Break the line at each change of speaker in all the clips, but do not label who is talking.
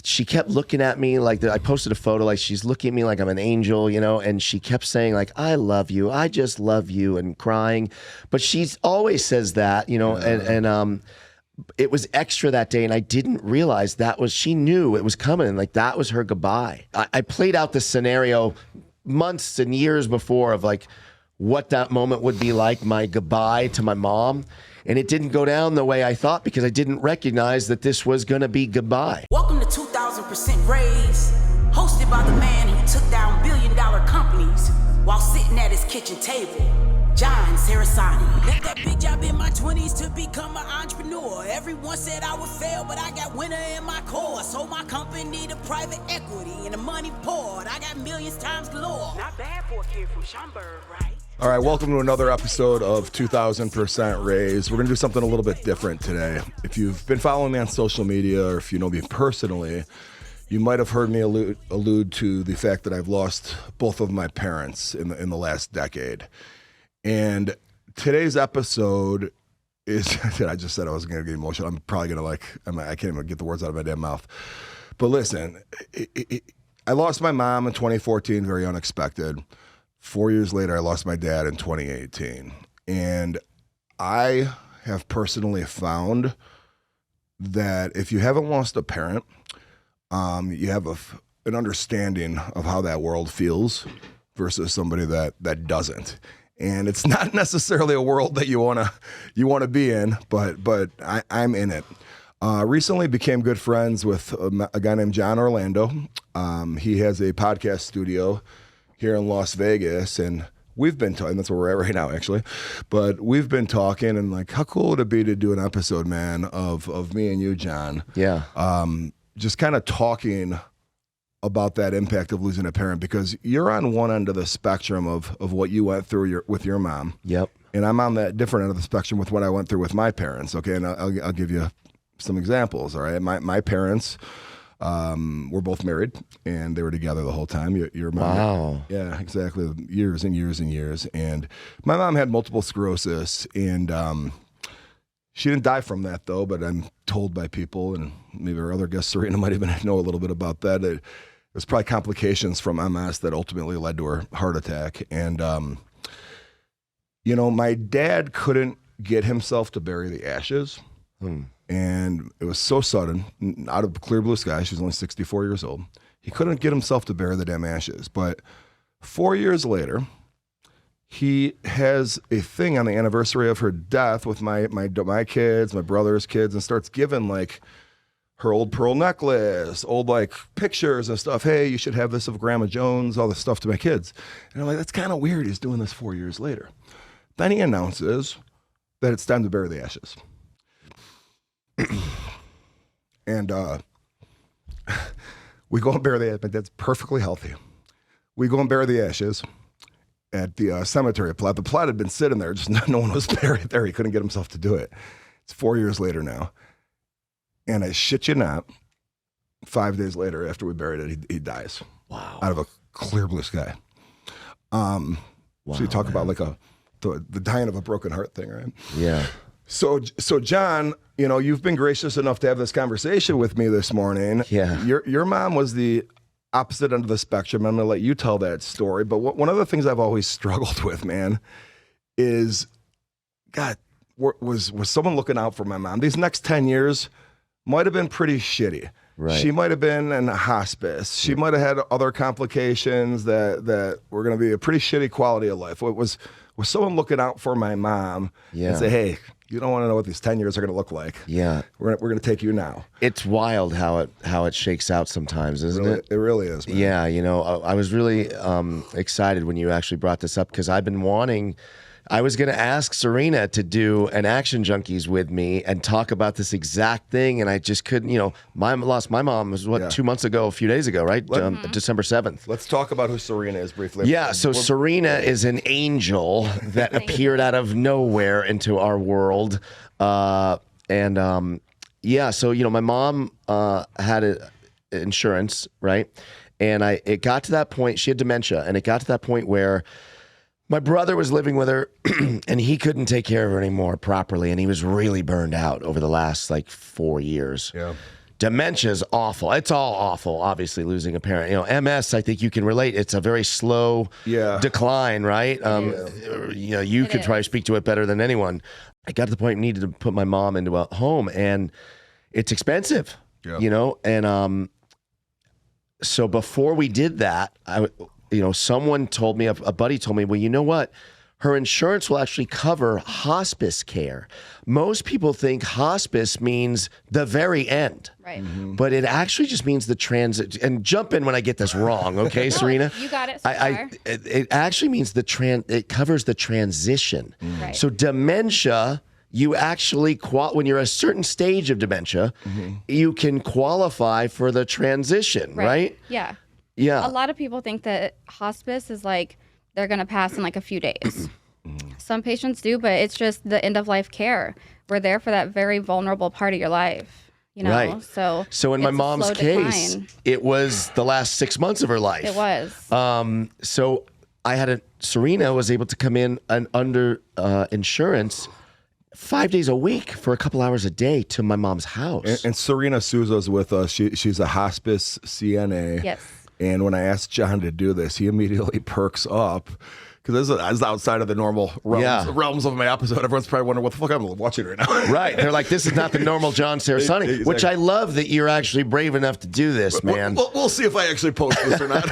she kept looking at me like I posted a photo, like she's looking at me like I'm an angel, you know, and she kept saying like, I love you. I just love you, and crying. But she's always says that, you know, and it was extra that day, and I didn't realize she knew it was coming, and like that was her goodbye. I played out this scenario months and years before of like what that moment would be like, my goodbye to my mom. And it didn't go down the way I thought because I didn't recognize that this was going to be goodbye.
Welcome to 2000% Raise, hosted by the man who took down billion-dollar companies while sitting at his kitchen table, Jon Cerasani. Left that big job in my 20s to become an entrepreneur. Everyone said I would fail, but I got winner in my core. Sold my company to private equity and the money poured. I got millions times galore. Not bad for a kid from Schaumburg, right?
All right, welcome to another episode of 2000% Raise. We're going to do something a little bit different today. If you've been following me on social media, or if you know me personally, you might have heard me allude to the fact that I've lost both of my parents in the last decade. And today's episode is, I just said I wasn't going to get emotional. I'm probably going to I can't even get the words out of my damn mouth. But listen, I lost my mom in 2014, very unexpected. 4 years later, I lost my dad in 2018. And I have personally found that if you haven't lost a parent, you have an understanding of how that world feels versus somebody that doesn't. And it's not necessarily a world that you wanna be in, but I'm in it. Recently became good friends with a guy named John Orlando. He has a podcast studio here in Las Vegas, and we've been talking, that's where we're at right now, actually, but we've been talking, and like, how cool would it be to do an episode, man, of me and you, John?
Yeah.
Just kind of talking about that impact of losing a parent, because you're on one end of the spectrum of what you went through with your mom.
Yep.
And I'm on that different end of the spectrum with what I went through with my parents, okay? And I'll give you some examples, all right? My parents were both married, and they were together the whole time. Your mom,
wow.
Yeah, exactly. Years and years and years. And my mom had multiple sclerosis, and she didn't die from that, though. But I'm told by people, and maybe our other guest Sarena might even know a little bit about that. It was probably complications from MS that ultimately led to her heart attack. And my dad couldn't get himself to bury the ashes. And it was so sudden, out of clear blue sky. She was only 64 years old. He couldn't get himself to bury the damn ashes. But 4 years later, he has a thing on the anniversary of her death with my kids, my brother's kids, and starts giving like her old pearl necklace, old like pictures and stuff. Hey, you should have this of Grandma Jones, all this stuff to my kids. And I'm like, that's kind of weird. He's doing this 4 years later. Then he announces that it's time to bury the ashes. And we go and bury the ashes. My dad's perfectly healthy. We go and bury the ashes at the cemetery plot. The plot had been sitting there, just no one was buried there. He couldn't get himself to do it. It's 4 years later now. And I shit you not, 5 days later after we buried it, he dies.
Wow.
Out of a clear blue sky. Wow, so you talk about like the dying of a broken heart thing, right?
Yeah.
So John, you've been gracious enough to have this conversation with me this morning.
Yeah.
Your mom was the opposite end of the spectrum. I'm going to let you tell that story. But one of the things I've always struggled with, man, is, God, was someone looking out for my mom? These next 10 years might have been pretty shitty.
Right.
She might have been in a hospice. She might have had other complications that were going to be a pretty shitty quality of life. Was someone looking out for my mom and say, hey, you don't want to know what these 10 years are going to look like.
Yeah.
We're going to take you now.
It's wild how it shakes out sometimes, isn't it?
It really is, man.
Yeah, I was really excited when you actually brought this up, because I was going to ask Sarena to do an Action Junkeez with me and talk about this exact thing, and I just couldn't. Lost my mom was 2 months ago, a few days ago, right? December 7th.
Let's talk about who Sarena is briefly.
Yeah, so Sarena is an angel that appeared out of nowhere into our world, so my mom had insurance, right? And it got to that point. She had dementia, and it got to that point where my brother was living with her, and he couldn't take care of her anymore properly, and he was really burned out over the last 4 years.
Yeah.
Dementia is awful. It's all awful, obviously, losing a parent. You know, MS, I think you can relate. It's a very slow decline, right? You know, you could probably speak to it better than anyone. I got to the point I needed to put my mom into a home, and it's expensive, you know? And so before we did that, someone told me, a buddy told me, well, you know what? Her insurance will actually cover hospice care. Most people think hospice means the very end.
Right.
But it actually just means the transit. And jump in when I get this wrong, okay, Sarena?
You got it so far.
It actually means it covers the transition.
Right.
So dementia, you actually, when you're a certain stage of dementia, you can qualify for the transition, right?
Yeah.
Yeah.
A lot of people think that hospice is like, they're going to pass in like a few days. Some patients do, but it's just the end of life care. We're there for that very vulnerable part of your life, you know?
Right.
So
in my mom's case, it was the last 6 months of her life.
It was.
So I had Sarena was able to come in under insurance 5 days a week for a couple hours a day to my mom's house.
And Sarena Souza is with us. She's a hospice CNA.
Yes.
And when I asked John to do this, he immediately perks up. Because this is outside of the normal realms of my episode. Everyone's probably wondering what the fuck I'm watching right now.
Right. They're like, this is not the normal John Cerasani, exactly. Which I love that you're actually brave enough to do this, man.
We'll see if I actually post this or not.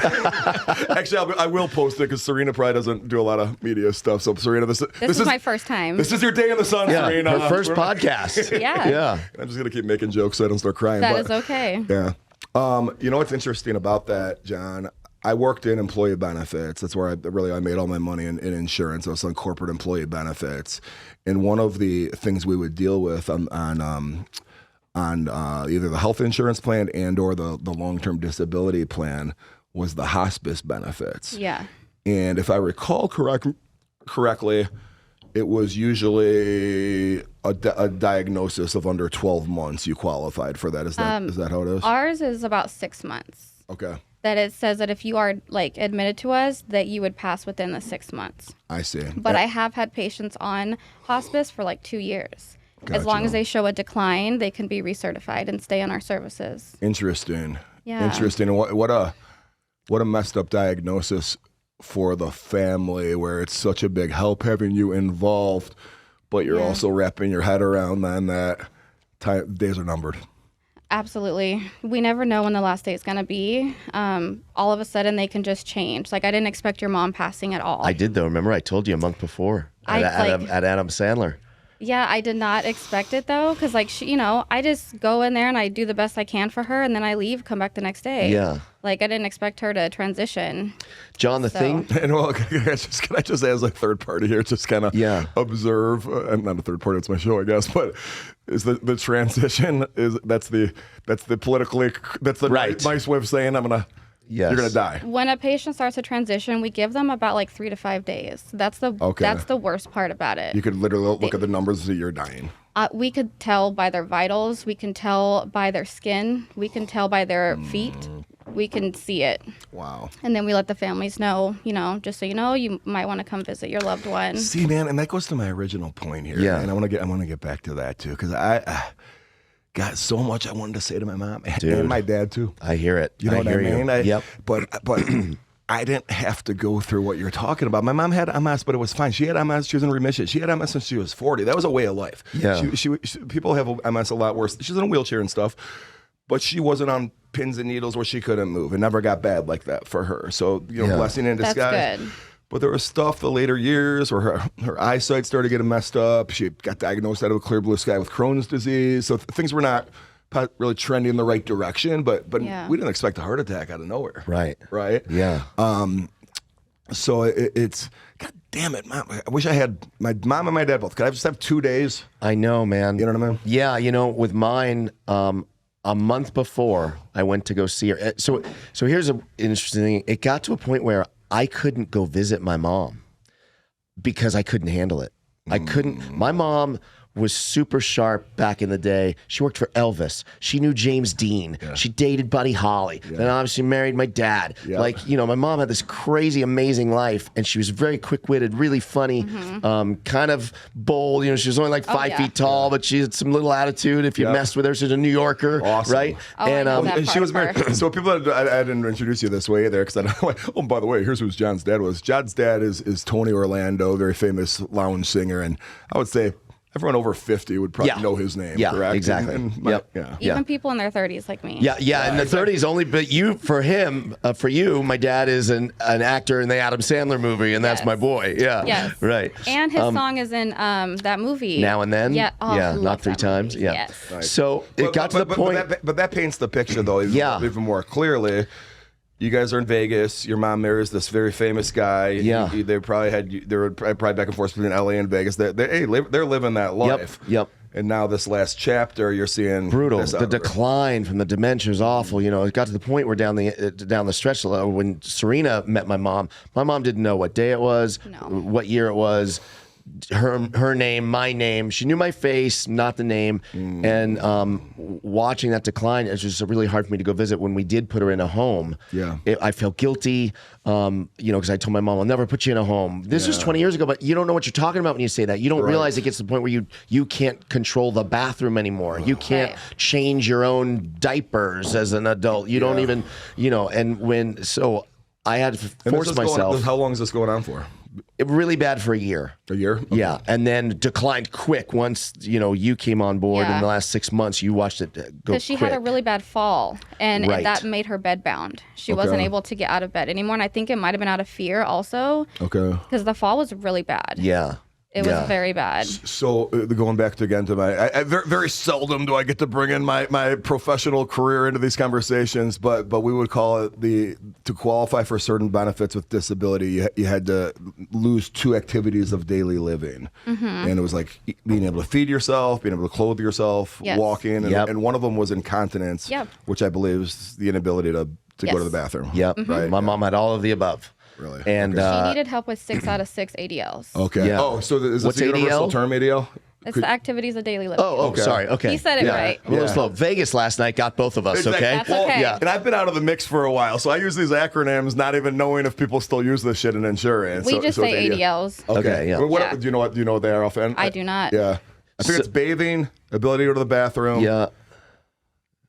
Actually, I will post it because Sarena probably doesn't do a lot of media stuff. So, Sarena, this is my
first time.
This is your day in the sun, Sarena.
Her first podcast.
Yeah.
I'm just going to keep making jokes so I don't start crying.
That is okay.
Yeah. You know what's interesting about that, John? I worked in employee benefits. That's where I made all my money in insurance. I was on corporate employee benefits. And one of the things we would deal with on either the health insurance plan and or the long-term disability plan was the hospice benefits.
Yeah.
And if I recall correctly, it was usually a diagnosis of under 12 months you qualified for that. Is that how it is?
Ours is about 6 months.
Okay.
That it says that if you are like admitted to us, that you would pass within the 6 months.
I see.
But I have had patients on hospice for like 2 years. Gotcha. As long as they show a decline, they can be recertified and stay on our services.
Interesting.
Yeah.
Interesting. And what a messed up diagnosis for the family, where it's such a big help having you involved, but you're also wrapping your head around then that days are numbered.
Absolutely. We never know when the last day is going to be. All of a sudden, they can just change. Like, I didn't expect your mom passing at all.
I did, though. Remember, I told you a month before at Adam Sandler.
Yeah, I did not expect it, though, because, like, I just go in there and I do the best I can for her, and then I leave, come back the next day.
Yeah.
Like, I didn't expect her to transition.
John, thing...
And well, can I just as a third party here, just kind of observe, I'm not a third party, it's my show, I guess, but is the transition, that's the politically, that's the nice way of saying you're going to die.
When a patient starts to transition, we give them about like 3 to 5 days. That's the worst part about it.
You could literally look at the numbers that you're dying.
We could tell by their vitals. We can tell by their skin. We can tell by their feet. We can see it.
Wow. And
then we let the families know, just so you know, you might want to come visit your loved one.
See, man, and that goes to my original point here.
Yeah.
And I want to get back to that too, because I got so much I wanted to say to my mom and my dad too.
I hear it.
You know what I mean?
Yep.
But I didn't have to go through what you're talking about. My mom had MS, but it was fine. She had MS. She was in remission. She had MS since she was 40. That was a way of life.
Yeah.
She people have MS a lot worse. She's in a wheelchair and stuff, but she wasn't on pins and needles where she couldn't move. It never got bad like that for her. So, blessing in disguise.
That's good.
But there was stuff the later years where her eyesight started getting messed up. She got diagnosed out of a clear blue sky with Crohn's disease. So things were not really trending in the right direction. But we didn't expect a heart attack out of nowhere.
Right.
Right?
Yeah.
So it's, God damn it, Mom. I wish I had my mom and my dad both. Could I just have 2 days?
I know, man.
You know what I mean?
Yeah, with mine, a month before I went to go see her. So here's an interesting thing. It got to a point where I couldn't go visit my mom because I couldn't handle it. I couldn't. My mom was super sharp back in the day. She worked for Elvis. She knew James Dean. She dated Buddy Holly. Then obviously married my dad. Like, you know, my mom had this crazy, amazing life, and she was very quick-witted, really funny, kind of bold. You know, she was only like 5 feet tall, but she had some little attitude. If you messed with her, she's a New Yorker, right?
Oh, and
she was married. So people, I didn't introduce you this way either, because I know. Oh, by the way, here's who John's dad was. John's dad is Tony Orlando, very famous lounge singer, and I would say everyone over 50 would probably know his name.
Yeah,
correct?
exactly.
Even people in their 30s like me.
Yeah, in the 30s only. But for you, my dad is an actor in the Adam Sandler movie, and that's my boy. Yeah, right.
And his song is in that movie.
Now and Then.
Yeah,
not 3 times.
Movie.
Yeah.
Yes.
Right.
So it got to the point.
But that paints the picture, though, even more clearly. You guys are in Vegas. Your mom marries this very famous guy.
Yeah.
They were probably back and forth between LA and Vegas. They're living that life.
Yep.
And now this last chapter, you're seeing
brutal. The decline from the dementia is awful. You know, it got to the point where down the stretch when Sarena met my mom didn't know what day it was, what year it was. Her name, my name. She knew my face, not the name. And watching that decline, it's just really hard for me to go visit. When we did put her in a home, I felt guilty. You know, because I told my mom, I'll never put you in a home. This was 20 years ago, but you don't know what you're talking about when you say that. You don't realize it gets to the point where you can't control the bathroom anymore. You can't change your own diapers as an adult. You don't even, you know. And so I had to force myself.
How long is this going on for?
Really bad for a year.
A year? Okay.
Yeah, and then declined quick once you came on board. In the last 6 months, you watched it go
because she had a really bad fall, and that made her bedbound. She wasn't able to get out of bed anymore, and I think it might have been out of fear also. Okay. Because the fall was really bad.
Yeah.
It was very bad.
So going back to my, very, very seldom do I get to bring in my professional career into these conversations, but we would call it to qualify for certain benefits with disability, you had to lose 2 activities of daily living. And it was like being able to feed yourself, being able to clothe yourself, walking, and one of them was incontinence, which I believe is the inability to go to the bathroom.
Right. My mom had all of the above.
Really?
And she needed help with 6 out of 6 ADLs.
Okay.
Yeah.
Oh, so is this
What's
a universal
ADL?
term, ADL?
It's the activities of daily living.
Oh, sorry. Okay.
He said it right.
A little slow. Vegas last night got both of us,
Exactly.
okay?
That's okay.
Yeah.
And I've been out of the mix for a while, so I use these acronyms not even knowing if people still use this shit in insurance.
We just say ADLs.
Okay, yeah.
What, do you know what they are offhand?
I do not.
Yeah. I think it's bathing, ability to go to the bathroom.
Yeah.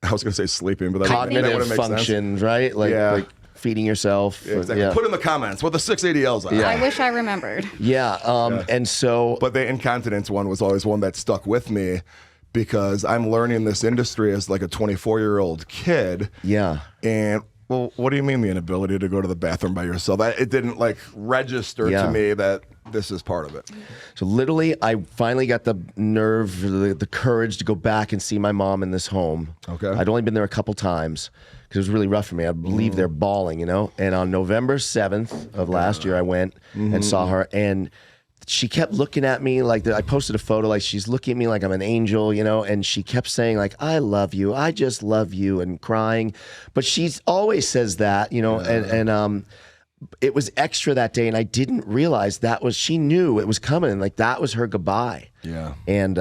I was going to say sleeping, but that
Cognitive
wouldn't make
functions, right? Like feeding yourself.
Yeah, exactly. Put in the comments what the 6 ADLs are.
Yeah.
I wish I remembered.
And so...
But the incontinence one was always one that stuck with me because I'm learning this industry as like a 24-year-old kid.
Yeah.
And, well, what do you mean the inability to go to the bathroom by yourself? It didn't like register to me that this is part of it.
So literally, I finally got the nerve, the courage to go back and see my mom in this home.
Okay.
I'd only been there a couple times because it was really rough for me. I believe they're bawling, you know? And on November 7th of last year, I went and saw her, and she kept looking at me like I posted a photo, like she's looking at me like I'm an angel, you know, and she kept saying like, I love you, I just love you, and crying. But she's always says that, you know, and it was extra that day, and I didn't realize she knew it was coming, and like that was her goodbye.
Yeah.
And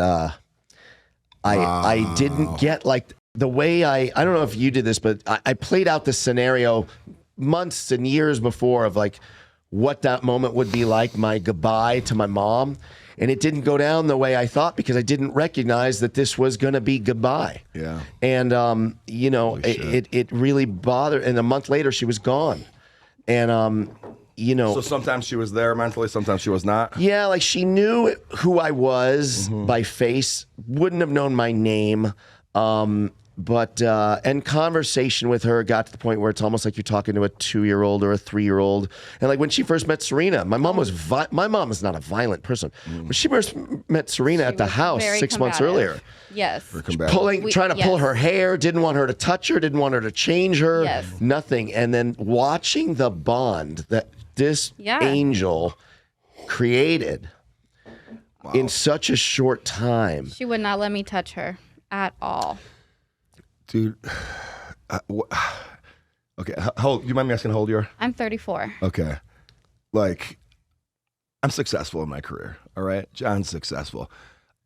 I didn't get like the way I don't know if you did this, but I played out this scenario months and years before of like what that moment would be like, my goodbye to my mom. And it didn't go down the way I thought because I didn't recognize that this was going to be goodbye.
Yeah.
And, you know, it really bothered. And a month later, she was gone. And, you know.
So sometimes she was there mentally, sometimes she was not?
Yeah, like she knew who I was by face, wouldn't have known my name. But and conversation with her got to the point where it's almost like you're talking to a 2-year-old or a 3-year-old. And like when she first met Sarena, my mom is not a violent person, but she first met Sarena at the house 6 months earlier.
Yes.
Trying to pull her hair, didn't want her to touch her, didn't want her to change her, nothing. And then watching the bond that this angel created in such a short time.
She would not let me touch her at all.
Dude, okay, how old, you mind me asking how old you are?
I'm 34.
Okay. Like, I'm successful in my career, all right? John's successful.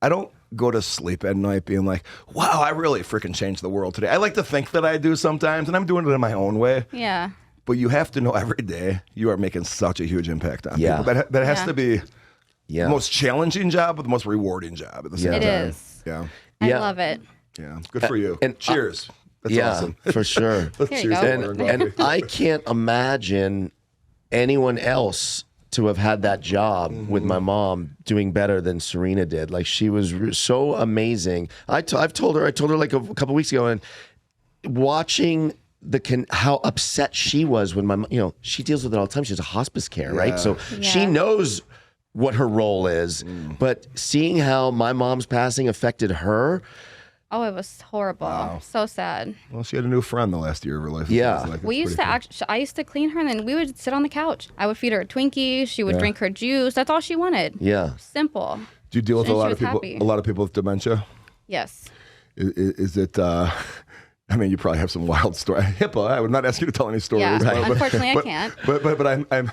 I don't go to sleep at night being like, wow, I really freaking changed the world today. I like to think that I do sometimes, and I'm doing it in my own way.
Yeah.
But you have to know every day you are making such a huge impact on
Yeah.
people. That has to be
Yeah.
the most challenging job, but the most rewarding job at the same
It
time.
is.
Yeah.
I
Yeah.
love it.
Yeah. Good for you.
and,
cheers. That's
yeah,
awesome.
for sure.
Let's
Here you
cheers
go.
to water and
And
coffee.
I can't imagine anyone else to have had that job with my mom doing better than Sarena did. Like, she was so amazing. I told her like a couple weeks ago, and watching how upset she was when she deals with it all the time. She's a hospice care, right? So she knows what her role is, but seeing how my mom's passing affected her.
Oh, it was horrible. So sad.
Well, she had a new friend the last year of her life.
Yeah.
It's
We used to I used to clean her, and then we would sit on the couch. I would feed her a Twinkie. She would drink her juice. That's all she wanted.
Yeah.
Simple.
Do you deal with
And
a
she
lot of
was
people?
happy.
A lot of people with dementia.
Yes.
Is it? I mean, you probably have some wild story. HIPAA. I would not ask you to tell any stories.
Yeah.
but-
Unfortunately,
but-
I can't.
But I'm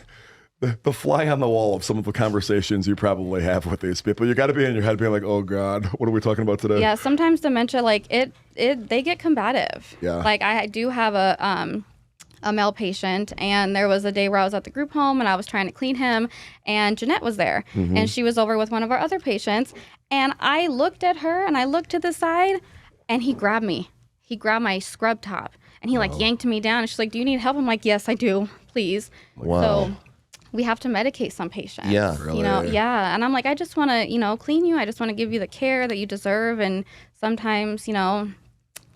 the fly on the wall of some of the conversations you probably have with these people. You got to be in your head being like, oh God, what are we talking about today?
Yeah. Sometimes dementia, like they get combative.
Yeah.
Like I do have a male patient, and there was a day where I was at the group home and I was trying to clean him, and Jeanette was there, and she was over with one of our other patients, and I looked at her and I looked to the side, and he grabbed me. He grabbed my scrub top and he like yanked me down, and she's like, "Do you need help?" I'm like, "Yes, I do. Please."
Wow.
So we have to medicate some patients.
Yeah.
Really?
You know, yeah. And I'm like, I just want to, clean you. I just want to give you the care that you deserve. And sometimes,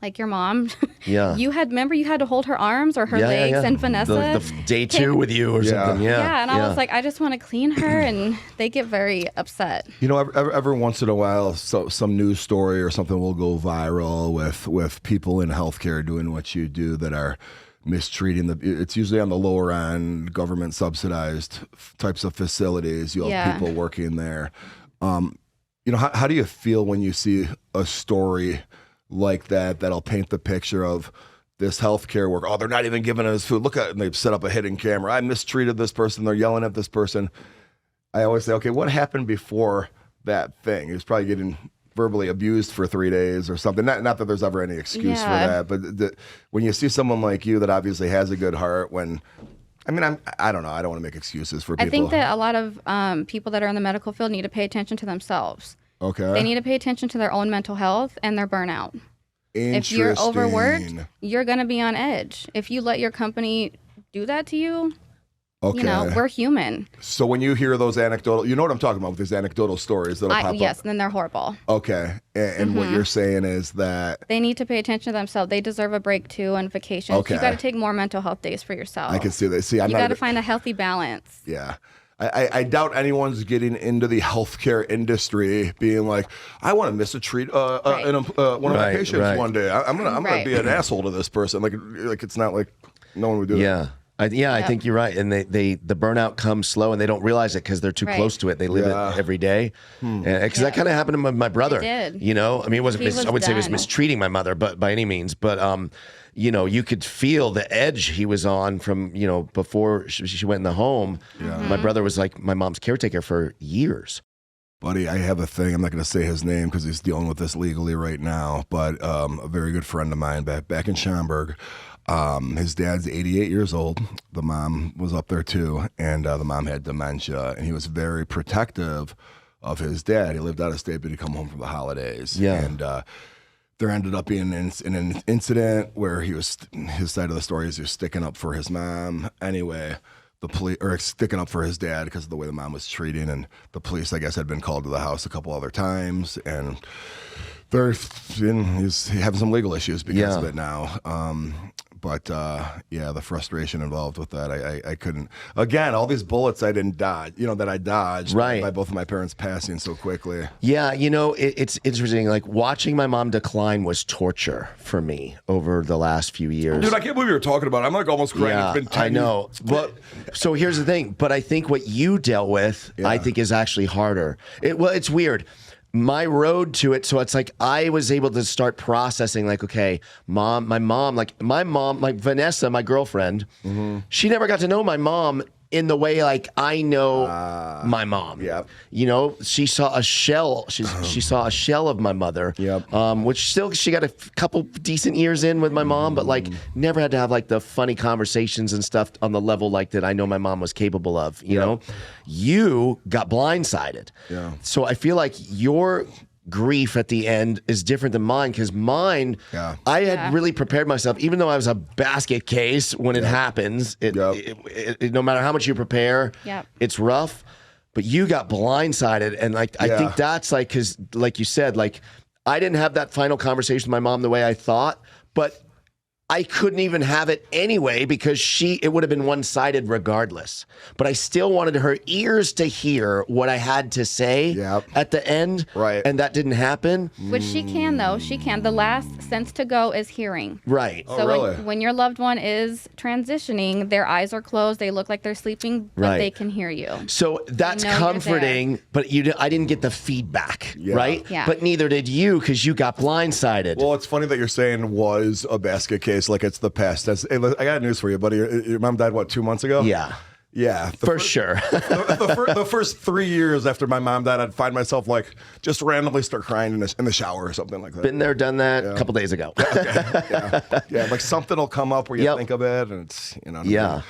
like your mom,
Yeah.
you had to hold her arms or her legs, and Vanessa.
The day two with you or
Yeah.
something. Yeah.
yeah, and I was like, I just want to clean her, and they get very upset.
You know, every once in a while, some news story or something will go viral with people in healthcare doing what you do that are mistreating it's usually on the lower end, government subsidized types of facilities. You'll have people working there. How do you feel when you see a story like that'll paint the picture of this healthcare worker? Oh, they're not even giving us food. Look at it, and they've set up a hidden camera. I mistreated this person. They're yelling at this person. I always say, okay, what happened before that thing? He was probably getting verbally abused for 3 days or something. Not that there's ever any excuse for that, but when you see someone like you that obviously has a good heart, I don't know. I don't want to make excuses for people.
I think that a lot of people that are in the medical field need to pay attention to themselves.
Okay.
They need to pay attention to their own mental health and their burnout. If you're
Interesting.
overworked, you're going to be on edge. If you let your company do that to you,
Okay.
we're human.
So when you hear those anecdotal, you know what I'm talking about with these anecdotal stories that'll pop
Yes,
up.
and then they're horrible.
Okay. And what you're saying is that
They need to pay attention to themselves. They deserve a break too, and vacations.
Okay.
You got to take more mental health days for yourself.
I can see that. See, I'm
You
not
got to find a healthy balance.
Yeah. I doubt anyone's getting into the healthcare industry being like, I want to mistreat one of my
Right,
patients
right.
one day. I'm gonna
Right.
be an asshole to this person. Like it's not like no one would do that.
Yeah. I think you're right. And the burnout comes slow, and they don't realize it because they're too
Right.
close to it. They live it every day. Because that kind of happened to my brother.
It did.
I mean, it wasn't.
He was
I would say it was
done.
mistreating my mother, but by any means. But you could feel the edge he was on from before she went in the home. My brother was like my mom's caretaker for years.
Buddy, I have a thing. I'm not going to say his name because he's dealing with this legally right now. But a very good friend of mine back in Schaumburg. His dad's 88 years old. The mom was up there too, and the mom had dementia, and he was very protective of his dad. He lived out of state, but he'd come home for the holidays.
Yeah.
And there ended up being an incident where his side of the story is he was sticking up for his mom. Anyway, the police, or sticking up for his dad because of the way the mom was treating, and the police, I guess, had been called to the house a couple other times, and he's having some legal issues because of it now. But the frustration involved with that, I couldn't. Again, all these bullets I didn't dodge, that I dodged by both of my parents passing so quickly.
Yeah, it's interesting. Like watching my mom decline was torture for me over the last few years.
Dude, I can't believe you were talking about it. I'm like almost crying.
Yeah,
It's been 10
I know. But so here's the thing. But I think what you dealt with, I think, is actually harder. It's weird. My road to it, so it's like I was able to start processing, like, okay, my mom, like Vanessa, my girlfriend, she never got to know my mom in the way like I know my mom.
Yep.
You know, she saw a shell. She saw a shell of my mother.
Yep.
Which still she got a couple decent years in with my mom, but like never had to have like the funny conversations and stuff on the level like that I know my mom was capable of. You know, you got blindsided.
Yeah.
So I feel like your grief at the end is different than mine because mine, I had really prepared myself, even though I was a basket case when it happens. No matter how much you prepare, it's rough. But you got blindsided, and like I think that's like because, like you said, like I didn't have that final conversation with my mom the way I thought, but I couldn't even have it anyway because it would have been one-sided regardless. But I still wanted her ears to hear what I had to say at the end.
Right.
And that didn't happen.
Which she can, though. She can. The last sense to go is hearing.
Right.
So when your loved one is transitioning, their eyes are closed. They look like they're sleeping, but they can hear you.
So that's comforting, but I didn't get the feedback, right?
Yeah.
But neither did you because you got blindsided.
Well, it's funny that you're saying was a basket case. Like it's the past. I got news for you, buddy. Your mom died, what, 2 months ago? Yeah.
Sure.
the first 3 years after my mom died, I'd find myself like just randomly start crying in the shower or something like that.
Been there, done that a couple days ago.
Yeah, like something will come up where you think of it, and it's, you know.
Yeah.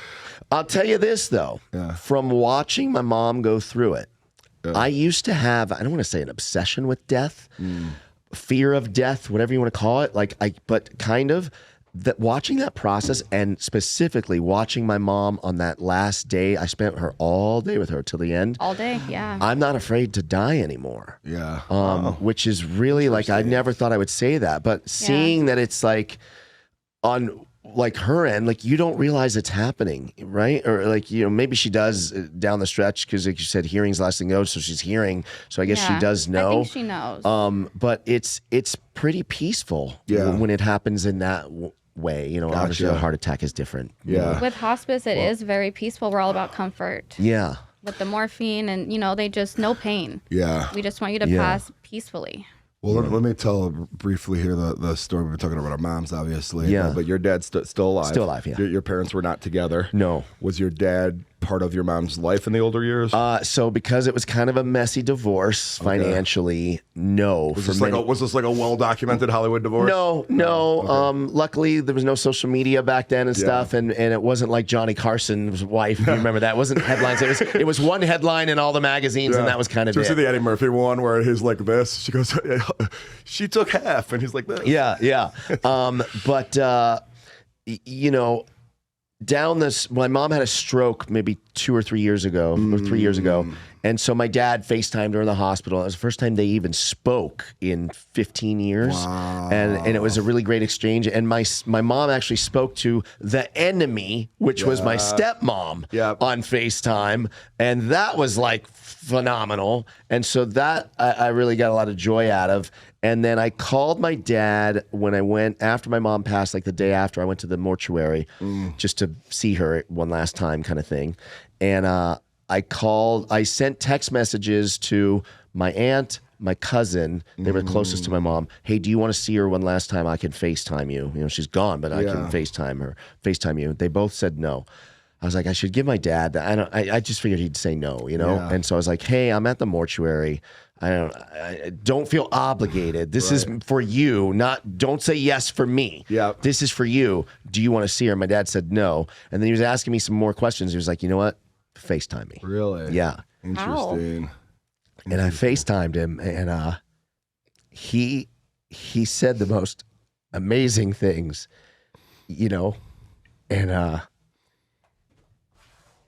I'll tell you this, though. From watching my mom go through it, I used to have, I don't want to say an obsession with death, fear of death, whatever you want to call it, but kind of. That watching that process and specifically watching my mom on that last day, I spent her all day with her till the end.
All day, yeah.
I'm not afraid to die anymore.
Yeah.
Which is really like, I never thought I would say that, but seeing that it's like on like her end, like you don't realize it's happening, right? Or like, you know, maybe she does down the stretch because like you said, hearing's the last thing goes, so she's hearing. So I guess she does know.
I think she knows.
But it's pretty peaceful when it happens in that way. You know, obviously a heart attack is different.
Yeah.
With hospice, it is very peaceful. We're all about comfort.
Yeah.
With the morphine and, you know, they just, no pain.
Yeah.
We just want you to pass peacefully.
Well, let me tell briefly here the story. We're talking about our moms, obviously.
Yeah.
But your dad's still alive.
Still alive, yeah.
Your parents were not together.
No.
Was your dad part of your mom's life in the older years?
So because it was kind of a messy divorce financially, no.
Was this like a well-documented Hollywood divorce?
No. Luckily, there was no social media back then and stuff, and it wasn't like Johnny Carson's wife. If you remember that? It wasn't headlines. It was one headline in all the magazines, and that was kind of it.
Did you see the Eddie Murphy one where he's like this? She goes, she took half, and he's like this.
Yeah. But you know. My mom had a stroke maybe 2 or 3 years ago, or 3 years ago. And so my dad FaceTimed her in the hospital. It was the first time they even spoke in 15 years.
Wow.
And it was a really great exchange. And my mom actually spoke to the enemy, which was my stepmom on FaceTime. And that was like phenomenal. And so that I really got a lot of joy out of. And then I called my dad when I went, after my mom passed, like the day after, I went to the mortuary just to see her one last time kind of thing. And I sent text messages to my aunt, my cousin. They were closest to my mom. Hey, do you want to see her one last time? I can FaceTime you. You know, she's gone, but I can FaceTime you. They both said no. I was like, I should give my dad. I just figured he'd say no, you know? Yeah. And so I was like, hey, I'm at the mortuary. I don't feel obligated. This is for you, don't say yes for me. Yeah. This is for you. Do you want to see her? My dad said no. And then he was asking me some more questions. He was like, you know what? FaceTime me.
Really?
Yeah.
Interesting.
And I FaceTimed him, and he said the most amazing things, you know, and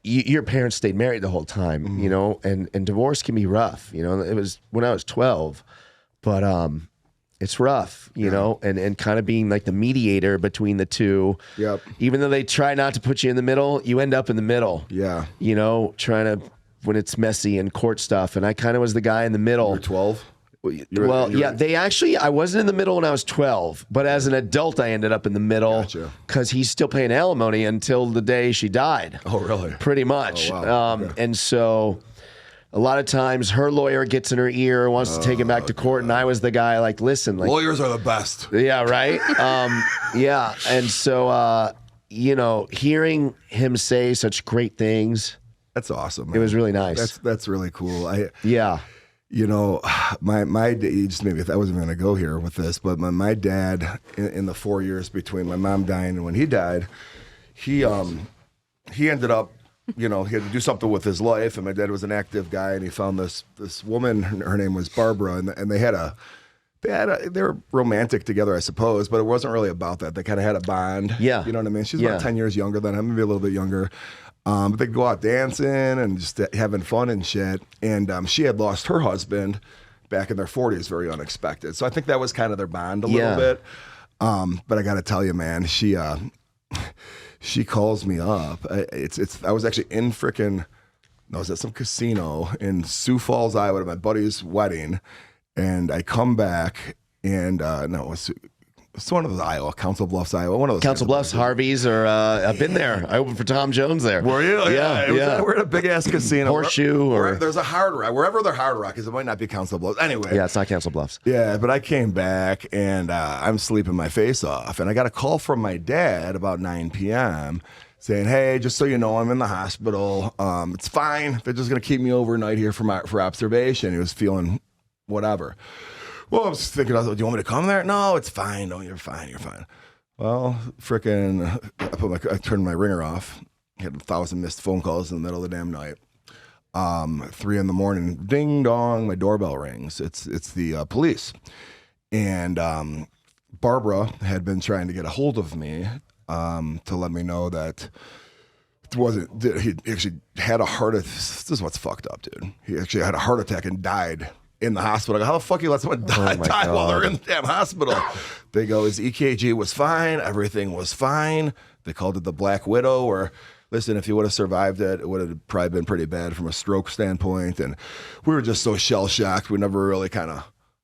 your parents stayed married the whole time, you know, and divorce can be rough, you know. It was when I was 12, but it's rough, you know, and kind of being like the mediator between the two. Yep. Even though they try not to put you in the middle, you end up in the middle. Yeah. You know, trying to, when it's messy and court stuff. And I kind of was the guy in the middle.
You're 12?
I wasn't in the middle when I was 12, but as an adult, I ended up in the middle because he's still paying alimony until the day she died.
Oh, really?
Pretty much.
Oh, wow.
And so a lot of times her lawyer gets in her ear, wants to take him back to court, and I was the guy like, listen. Like,
lawyers are the best.
Yeah, right? Yeah. And so, you know, hearing him say such great things
That's awesome, man.
It was really nice.
That's really cool.
Yeah.
You know, my you just maybe I wasn't going to go here with this, but my dad in the 4 years between my mom dying and when he died, he ended up, you know, he had to do something with his life, and my dad was an active guy, and he found this woman. Her name was Barbara, and they were romantic together, I suppose, but it wasn't really about that. They kind of had a bond.
Yeah.
You know what I mean? She's about 10 years younger than him, maybe a little bit younger. But they'd go out dancing and just having fun and shit. And she had lost her husband back in their 40s, very unexpected. So I think that was kind of their bond a little bit. But I got to tell you, man, she calls me up. I was actually in I was at some casino in Sioux Falls, Iowa, at my buddy's wedding. And I come back and it's one of those Iowa, Council Bluffs, Iowa. One of those
Council Bluffs, Harvey's, or I've been there. I opened for Tom Jones there.
Were you?
Yeah.
We're at a big ass casino.
Horseshoe, or
there's a Hard Rock. Wherever the Hard Rock is, it might not be Council Bluffs. Anyway.
Yeah, it's not Council Bluffs.
Yeah, but I came back and I'm sleeping my face off, and I got a call from my dad about 9 p.m. saying, "Hey, just so you know, I'm in the hospital. It's fine. They're just gonna keep me overnight here for observation." He was feeling whatever. Well, I was thinking, do you want me to come there? No, it's fine. No, you're fine. You're fine. Well, I turned my ringer off. I had 1,000 missed phone calls in the middle of the damn night. 3 a.m, ding dong, my doorbell rings. It's the police. And Barbara had been trying to get a hold of me to let me know that he actually had a heart attack. This is what's fucked up, dude. He actually had a heart attack and died in the hospital. I go, how the fuck you let someone die while they're in the damn hospital? They go, his EKG was fine. Everything was fine. They called it the Black Widow, or listen, if he would have survived it would have probably been pretty bad from a stroke standpoint. And we were just so shell-shocked. We never really kind of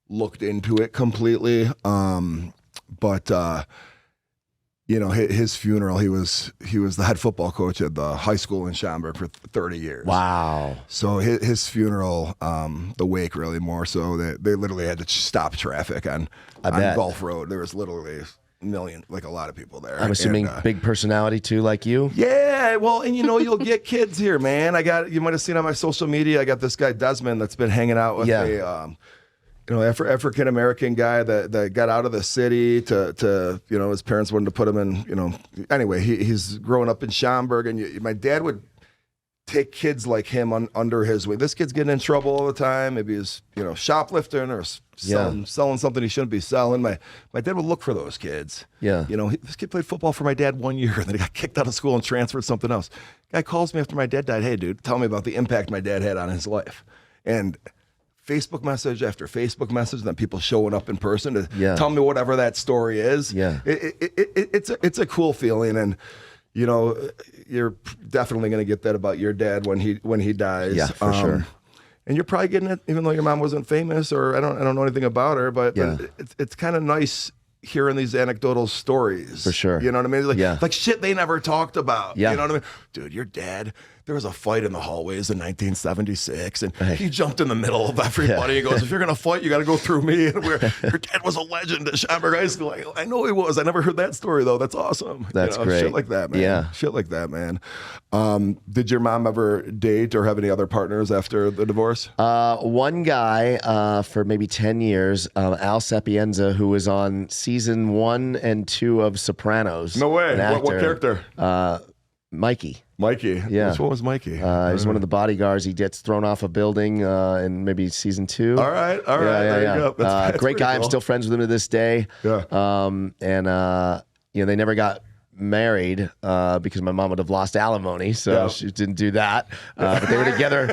looked into it completely. But you know, his funeral, he was the head football coach at the high school in Schaumburg for 30 years.
Wow.
So his funeral, the wake really more so, they literally had to stop traffic on Gulf Road. There was literally a million, like a lot of people there.
I'm assuming big personality too, like you?
Yeah, well, and you know, you'll get kids here, man. You might have seen on my social media, I got this guy, desmond, that's been hanging out with me. African American guy that got out of the city to his parents wanted to put him in, anyway, he's growing up in Schaumburg, and my dad would take kids like him under his wing. This kid's getting in trouble all the time. Maybe he's, shoplifting or selling something he shouldn't be selling. My dad would look for those kids.
Yeah.
This kid played football for my dad 1 year, and then he got kicked out of school and transferred to something else. Guy calls me after my dad died. Hey, dude, tell me about the impact my dad had on his life. And Facebook message after Facebook message, then people showing up in person to tell me whatever that story is.
Yeah.
It's a cool feeling, and you're definitely going to get that about your dad when he dies.
Yeah, for sure.
And you're probably getting it, even though your mom wasn't famous, or I don't know anything about her, but it's kind of nice hearing these anecdotal stories.
For sure.
You know what I mean? Like shit they never talked about.
Yeah.
You know what I mean? Dude, your dad, there was a fight in the hallways in 1976, and he jumped in the middle of everybody. He goes, if you're going to fight, you got to go through me. And your dad was a legend at Schaumburg High School. I know he was. I never heard that story, though. That's awesome.
That's great.
Shit like that, man.
Yeah.
Shit like that, man. Did your mom ever date or have any other partners after the divorce?
One guy for maybe 10 years, Al Sapienza, who was on season 1 and 2 of Sopranos.
No way. What character?
Mikey.
Mikey.
Yeah.
Which one was Mikey?
He's one of the bodyguards. He gets thrown off a building in maybe season 2.
All right. There you go. That's
great guy.
cool.
I'm still friends with him to this day.
Yeah.
They never got married because my mom would have lost alimony, so she didn't do that. But they were together.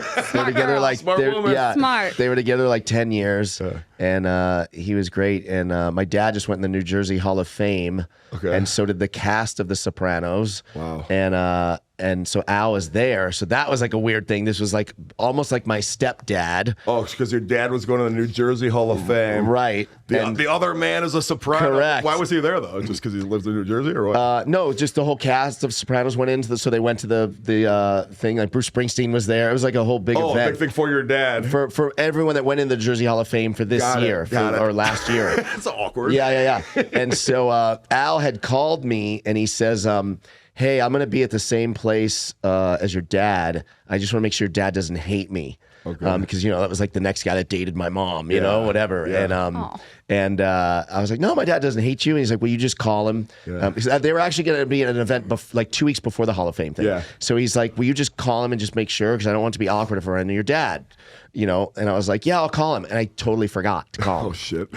Like
Smart woman.
Smart.
They were together like 10 years, and he was great. And my dad just went in the New Jersey Hall of Fame, and so did the cast of The Sopranos.
Wow.
And so Al was there. So that was like a weird thing. This was like almost like my stepdad.
Oh, because your dad was going to the New Jersey Hall of Fame.
Right.
The other man is a soprano.
Correct.
Why was he there, though? Just because he lives in New Jersey, or what?
No, just the whole cast of Sopranos went into so they went to the thing. Like Bruce Springsteen was there. It was like a whole big event.
Big thing for your dad.
For everyone that went in the Jersey Hall of Fame for this year, or last year.
It's awkward.
Yeah. And so Al had called me, and he says, hey, I'm going to be at the same place as your dad. I just want to make sure your dad doesn't hate me.
Okay.
Because, that was like the next guy that dated my mom, whatever.
Yeah.
And I was like, no, my dad doesn't hate you. And he's like, well, you just call him.
Yeah.
Because they were actually going to be at an event like 2 weeks before the Hall of Fame thing.
Yeah.
So he's like, will you just call him and just make sure? Because I don't want it to be awkward if I run into your dad. And I was like, yeah, I'll call him. And I totally forgot to call him.
Oh, shit.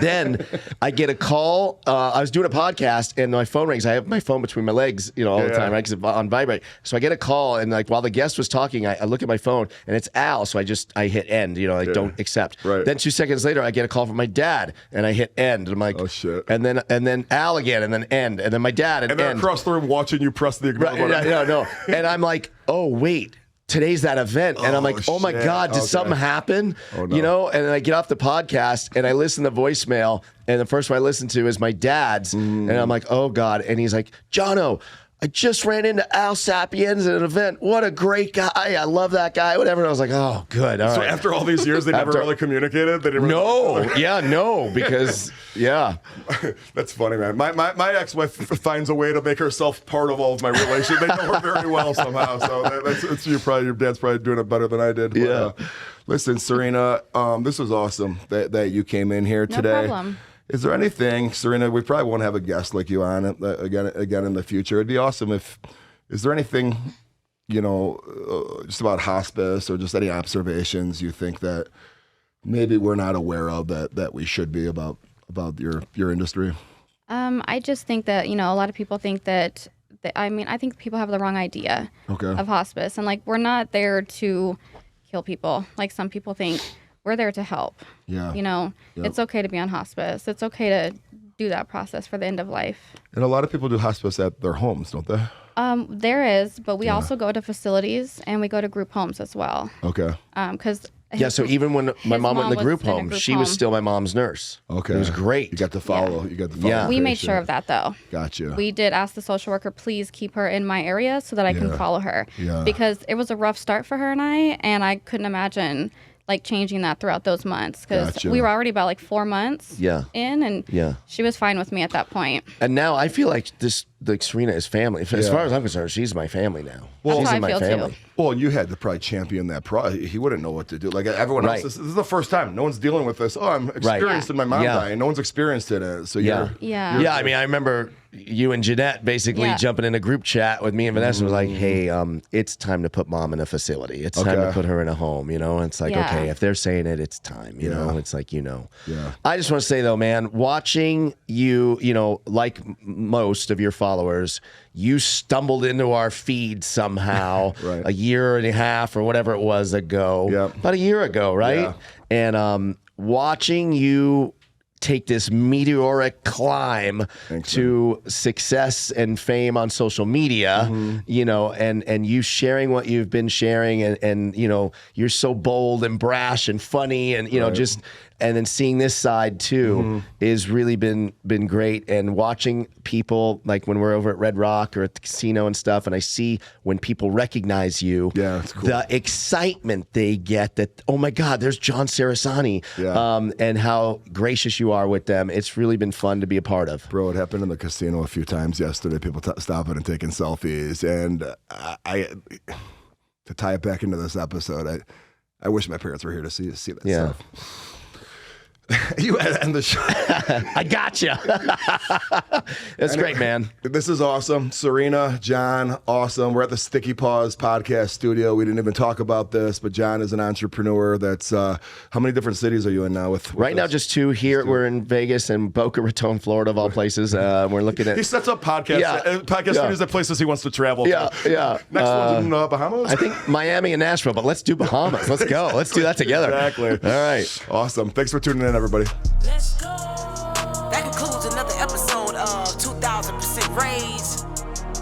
Then I get a call. I was doing a podcast and my phone rings. I have my phone between my legs, all the time, right? Because it's on vibrate. So I get a call and like while the guest was talking, I look at my phone and it's Al. So I hit end, don't accept.
Right.
Then 2 seconds later, I get a call from my dad and I hit end. And I'm like,
oh shit.
And then Al again and then end. And then my dad and
then
end.
across the room watching you press the ignore button.
No. And I'm like, oh, wait. Today's that event. And I'm like, oh my
shit.
God, did something happen?
Oh, no.
And then I get off the podcast and I listen to voicemail. And the first one I listen to is my dad's. And I'm like, oh God. And he's like, Jono, I just ran into Al Sapiens at an event. What a great guy. I love that guy, whatever. And I was like, oh, good. All right.
So after all these years, they never really communicated? They didn't
because,
That's funny, man. My ex-wife finds a way to make herself part of all of my relations. They know her very well somehow. So it's you. Probably your dad's probably doing it better than I did. But, listen, Sarena, this was awesome that you came in here today.
No problem.
Is there anything, Sarena, we probably won't have a guest like you on again in the future. It'd be awesome is there anything, just about hospice or just any observations you think that maybe we're not aware of that we should be about your industry?
I just think that, a lot of people think that, I think people have the wrong idea of hospice. And like, we're not there to kill people. Like some people think. We're there to help.
Yeah.
It's okay to be on hospice. It's okay to do that process for the end of life. And
a lot of people do hospice at their homes, don't they?
There is, but we also go to facilities and we go to group homes as well.
Okay.
Because
so even when my mom went in the group home, she was still my mom's nurse.
Okay.
It was great.
You got to follow. You got to follow.
Yeah.
We made sure of that though.
Gotcha.
We did ask the social worker, please keep her in my area so that I can follow her.
Yeah.
Because it was a rough start for her and I couldn't imagine like changing that throughout those months because we were already about like 4 months in and she was fine with me at that point.
And now I feel like Sarena is family. As far as I'm concerned, she's my family now.
Well,
she's
that's
in
how
my
I feel
family.
too.
Well, you had to probably champion that. He wouldn't know what to do. Like everyone else, this is the first time. No one's dealing with this. Oh, I'm experienced in my mom dying. No one's experienced it. So
I mean, I remember you and Jeanette basically jumping in a group chat with me and Vanessa was like, hey, it's time to put mom in a facility. It's time to put her in a home, And it's like, okay, if they're saying it, it's time, know? It's like,
Yeah.
I just want to say though, man, watching you, like most of your followers, you stumbled into our feed somehow a year and a half or whatever it was ago, about a year ago, right? Yeah. And watching you take this meteoric climb to success and fame on social media, and you sharing what you've been sharing and you're so bold and brash and funny and, and then seeing this side too is really been great. And watching people like when we're over at Red Rock or at the casino and stuff, and I see when people recognize you,
it's cool.
The excitement they get that, oh my God, there's John Cerasani, and how gracious you are with them. It's really been fun to be a part of.
Bro, it happened in the casino a few times yesterday. People stopping and taking selfies. And to tie it back into this episode, I wish my parents were here to see that stuff. You end the show.
I gotcha. That's great, man.
This is awesome. Sarena, John, awesome. We're at the Sticky Paws podcast studio. We didn't even talk about this, but John is an entrepreneur. That's how many different cities are you in now? With
right now, just two here. We're in Vegas and Boca Raton, Florida, of all places. We're looking at.
He sets up podcast studios at places he wants to travel.
Yeah.
Next one's in Bahamas.
I think Miami and Nashville, but let's do Bahamas. Let's go. Let's do that together.
Exactly.
All right.
Awesome. Thanks for tuning in, everybody.
Let's go. That concludes another episode of 2000% Raise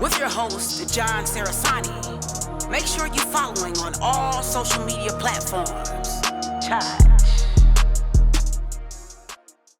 with your host, John Cerasani. Make sure you're following on all social media platforms. Ciao.